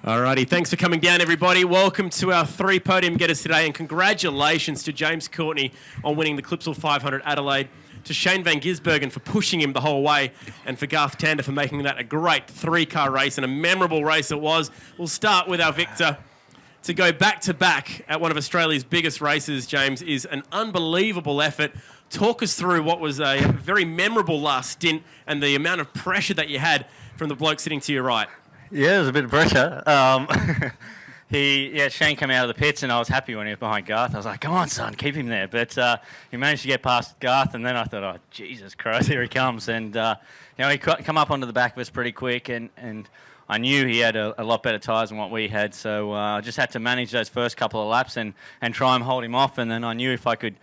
Alrighty, thanks for coming down, everybody. Welcome to our 3 podium getters today, and congratulations to James Courtney on winning the Clipsal 500 Adelaide, to Shane Van Gisbergen for pushing him the whole way, and for Garth Tander for making that a great 3-car race, and a memorable race it was. We'll start with our victor. To go back-to-back at one of Australia's biggest races, James, is an unbelievable effort. Talk us through what was a very memorable last stint and the amount of pressure that you had from the bloke sitting to your right. Yeah, it was a bit of pressure. Shane came out of the pits, and I was happy when he was behind Garth. I was like, come on, son, keep him there. But he managed to get past Garth, and then I thought, oh, Jesus Christ, here he comes. And, he come up onto the back of us pretty quick, and I knew he had a lot better tyres than what we had. So I just had to manage those first couple of laps and try and hold him off. And then I knew if I could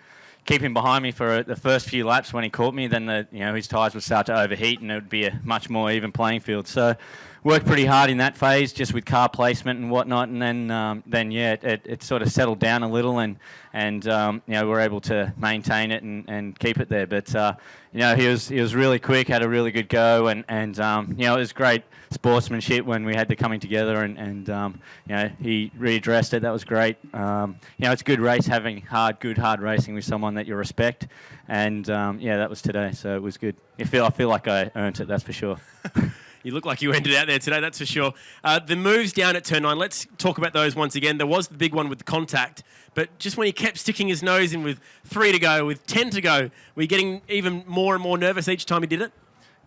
keep him behind me for the first few laps when he caught me, then his tyres would start to overheat, and it would be a much more even playing field. So worked pretty hard in that phase, just with car placement and whatnot, and then it sort of settled down a little, and we're able to maintain it and keep it there. But he was really quick, had a really good go, and it was great sportsmanship when we had the coming together, and he readdressed it. That was great. It's a good race, having good hard racing with someone that you respect, and that was today. So it was good. I feel like I earned it. That's for sure. You look like you ended out there today, that's for sure. The moves down at turn 9, let's talk about those once again. There was the big one with the contact, but just when he kept sticking his nose in with 3 to go, with 10 to go, were you getting even more and more nervous each time he did it?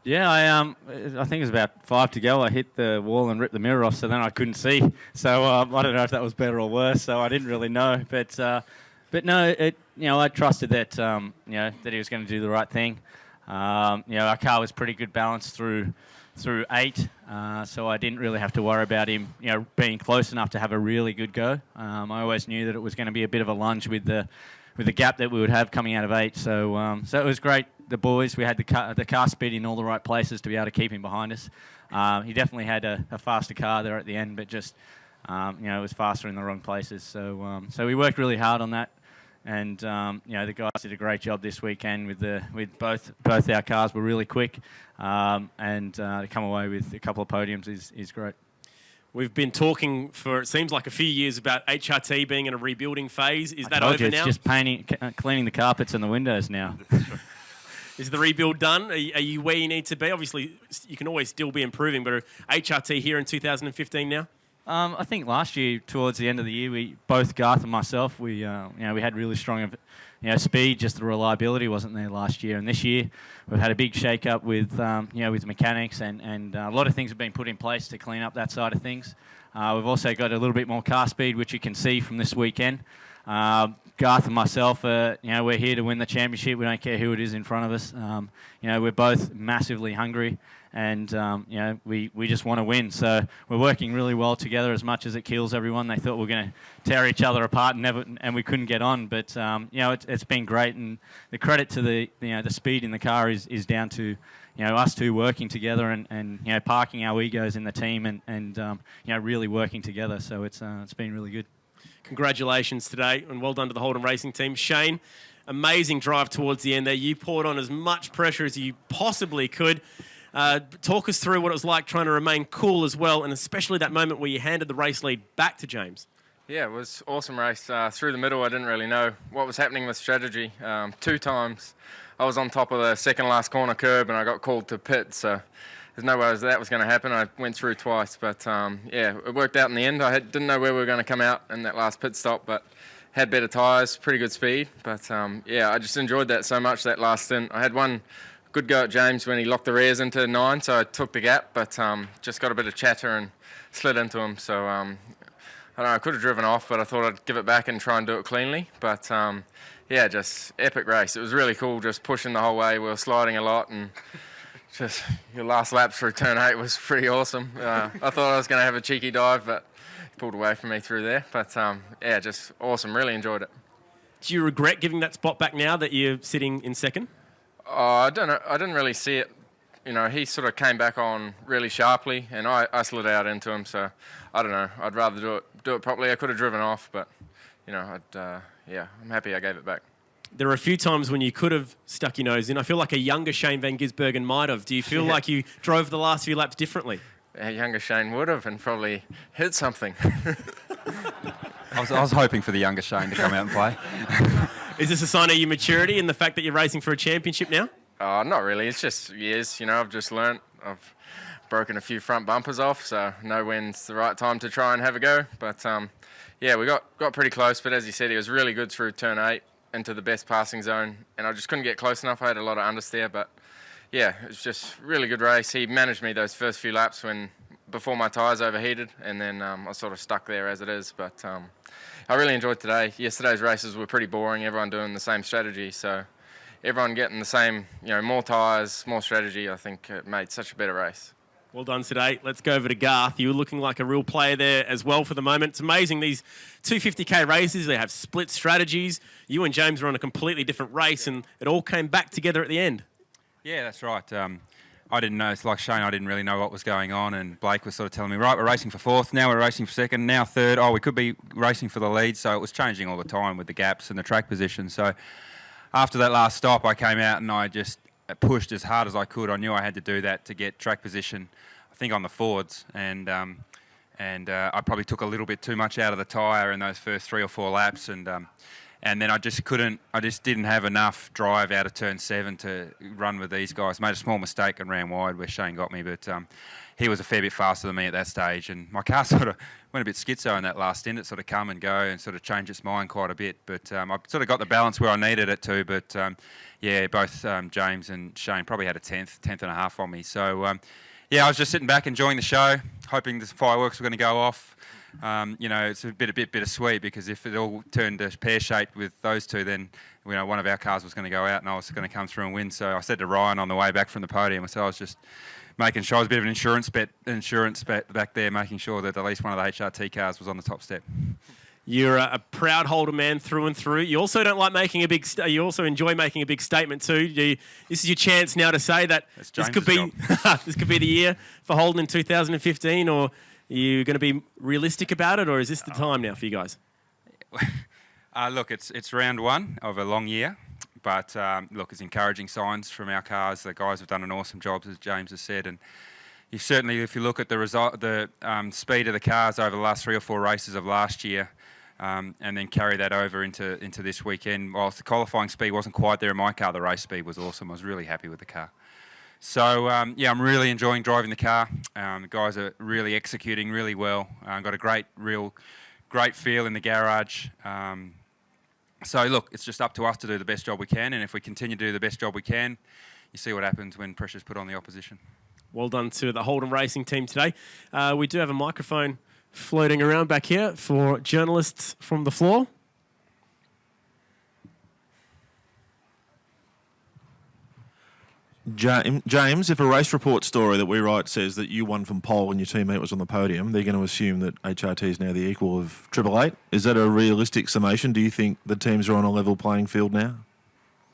Yeah, I think it was about 5 to go. I hit the wall and ripped the mirror off, so then I couldn't see. So I don't know if that was better or worse, so I didn't really know. But no, I trusted that, that he was going to do the right thing. Our car was pretty good balance through 8, so I didn't really have to worry about him, being close enough to have a really good go. I always knew that it was going to be a bit of a lunge with the gap that we would have coming out of 8. So it was great. The boys, we had the car speed in all the right places to be able to keep him behind us. He definitely had a faster car there at the end, but just it was faster in the wrong places. So we worked really hard on that. And the guys did a great job this weekend with both our cars were really quick, and to come away with a couple of podiums is great. We've been talking for, it seems like, a few years about HRT being in a rebuilding phase. Is that over now? It's just cleaning the carpets and the windows now. Is the rebuild done? Are you where you need to be? Obviously, you can always still be improving, but are HRT here in 2015 now? I think last year, towards the end of the year, both Garth and myself, we had really strong, speed. Just the reliability wasn't there last year, and this year we've had a big shake-up with, with mechanics, and a lot of things have been put in place to clean up that side of things. We've also got a little bit more car speed, which you can see from this weekend. Garth and myself, we're here to win the championship. We don't care who it is in front of us. We're both massively hungry, and we just want to win. So we're working really well together, as much as it kills everyone. They thought we were going to tear each other apart and we couldn't get on. But it's been great, and the credit to the speed in the car is down to us two working together and parking our egos in the team and really working together. So it's been really good. Congratulations today, and well done to the Holden Racing team. Shane, amazing drive towards the end there. You poured on as much pressure as you possibly could. Talk us through what it was like trying to remain cool as well, and especially that moment where you handed the race lead back to James. Yeah, it was an awesome race. Through the middle, I didn't really know what was happening with strategy. 2 times I was on top of the second last corner curb and I got called to pit, so there's no way that was going to happen. I went through twice, but it worked out in the end. I didn't know where we were going to come out in that last pit stop, but had better tyres, pretty good speed. But I just enjoyed that so much, that last stint. I had one good go at James when he locked the rears into 9, so I took the gap, but just got a bit of chatter and slid into him. So I don't know, I could have driven off, but I thought I'd give it back and try and do it cleanly. But just epic race. It was really cool, just pushing the whole way. We were sliding a lot, and just your last lap through turn 8 was pretty awesome. I thought I was going to have a cheeky dive, but he pulled away from me through there. But just awesome. Really enjoyed it. Do you regret giving that spot back now that you're sitting in second? I don't know. I didn't really see it. He sort of came back on really sharply, and I slid out into him. So I don't know. I'd rather do it properly. I could have driven off, but yeah, I'm happy I gave it back. There are a few times when you could have stuck your nose in. I feel like a younger Shane van Gisbergen might have. Do you feel like you drove the last few laps differently? A younger Shane would have and probably hit something. I was hoping for the younger Shane to come out and play. Is this a sign of your maturity and the fact that you're racing for a championship now? Not really. It's just years. I've just learnt. I've broken a few front bumpers off, so know when's the right time to try and have a go. But yeah, we got pretty close. But as you said, he was really good through turn 8 into the best passing zone, and I just couldn't get close enough. I had a lot of understeer, but yeah, it was just a really good race. He managed me those first few laps before my tyres overheated, and then I sort of stuck there as it is. But I really enjoyed today. Yesterday's races were pretty boring. Everyone doing the same strategy, so everyone getting the same, more tyres, more strategy. I think it made such a better race. Well done today. Let's go over to Garth. You're looking like a real player there as well for the moment. It's amazing, these 250k races, they have split strategies. You and James were on a completely different race, and it all came back together at the end. Yeah, that's right. I didn't know, it's like Shane, I didn't really know what was going on, and Blake was sort of telling me, right, we're racing for 4th, now we're racing for 2nd, now 3rd, we could be racing for the lead, so it was changing all the time with the gaps and the track position. So after that last stop, I came out and I just pushed as hard as I could. I knew I had to do that to get track position, I think on the forwards, and I probably took a little bit too much out of the tyre in those first 3 or 4 laps, and then I just didn't have enough drive out of turn 7 to run with these guys. Made a small mistake and ran wide where Shane got me, but he was a fair bit faster than me at that stage, and my car sort of went a bit schizo in that last stint. It sort of come and go and sort of changed its mind quite a bit, but I sort of got the balance where I needed it to, but yeah, both James and Shane probably had a tenth and a half on me. So yeah, I was just sitting back enjoying the show, hoping the fireworks were going to go off. It's a bit bittersweet, because if it all turned pear-shaped with those two, then one of our cars was going to go out and I was going to come through and win. So I said to Ryan on the way back from the podium, I was just making sure, I was a bit of an insurance bet back there, making sure that at least one of the HRT cars was on the top step. You're a proud Holder man through and through. You also don't like making a big. You also enjoy making a big statement too. This is your chance now to say that this could be this could be the year for Holden in 2015, or are you going to be realistic about it, or is this the time now for you guys? Look, it's round 1 of a long year, but look, it's encouraging signs from our cars. The guys have done an awesome job, as James has said, and certainly, if you look at the result, the speed of the cars over the last 3 or 4 races of last year, and then carry that over into this weekend. Whilst the qualifying speed wasn't quite there in my car, the race speed was awesome. I was really happy with the car. So yeah, I'm really enjoying driving the car. The guys are really executing really well. Got a great feel in the garage. So look, it's just up to us to do the best job we can, and if we continue to do the best job we can, you see what happens when pressure's put on the opposition. Well done to the Holden Racing team today. We do have a microphone floating around back here for journalists from the floor. James, if a race report story that we write says that you won from pole and your teammate was on the podium, they're going to assume that HRT is now the equal of 888. Is that a realistic summation? Do you think the teams are on a level playing field now?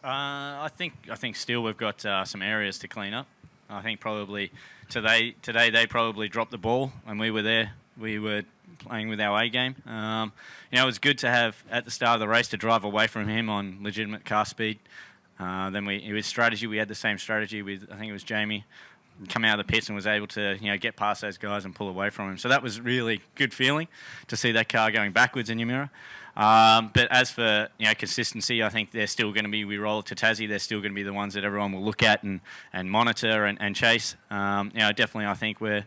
I think still we've got some areas to clean up. I think probably today they probably dropped the ball and we were there. We were playing with our A game. It was good to have at the start of the race to drive away from him on legitimate car speed. Then with strategy, we had the same strategy with, I think it was Jamie, come out of the pits and was able to get past those guys and pull away from him. So that was really good feeling to see that car going backwards in your mirror. But as for consistency, I think they're still going to be, we roll it to Tassie, they're still going to be the ones that everyone will look at and monitor and chase. Definitely I think we're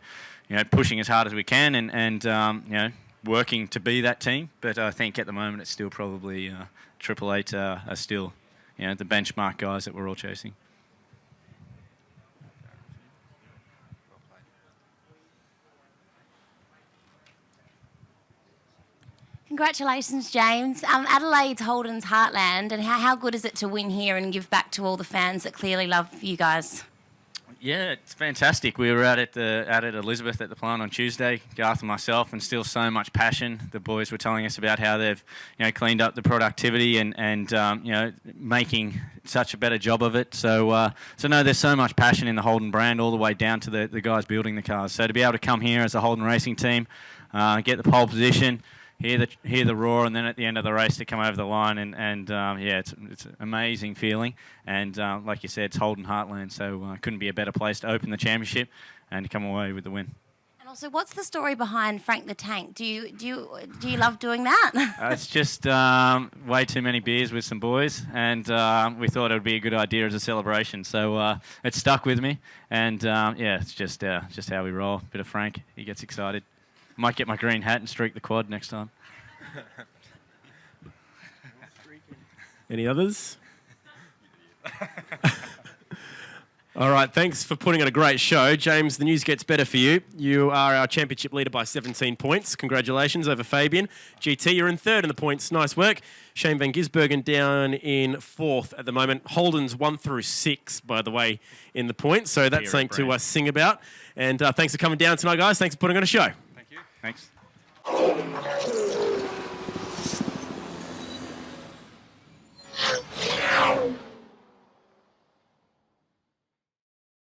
pushing as hard as we can and working to be that team. But I think at the moment it's still probably 888 are still the benchmark guys that we're all chasing. Congratulations, James. Adelaide's Holden's heartland, and how good is it to win here and give back to all the fans that clearly love you guys? Yeah, it's fantastic. We were out at Elizabeth at the plant on Tuesday, Garth and myself, and still so much passion. The boys were telling us about how they've cleaned up the productivity and making such a better job of it. So no, there's so much passion in the Holden brand all the way down to the guys building the cars. So to be able to come here as a Holden racing team, get the pole position, hear the roar, and then at the end of the race to come over the line, and yeah, it's an amazing feeling. And like you said, it's Holden Heartland, so couldn't be a better place to open the championship and to come away with the win. And also, what's the story behind Frank the Tank? Do you love doing that? It's just way too many beers with some boys, and we thought it would be a good idea as a celebration. So it stuck with me, and yeah, it's just how we roll. Bit of Frank, he gets excited. Might get my green hat and streak the quad next time. Any others? All right, thanks for putting on a great show. James, the news gets better for you. You are our championship leader by 17 points. Congratulations over Fabian. GT, you're in third in the points. Nice work. Shane Van Gisbergen down in fourth at the moment. Holden's 1 through 6, by the way, in the points. So that's something to sing about. And thanks for coming down tonight, guys. Thanks for putting on a show. Thanks.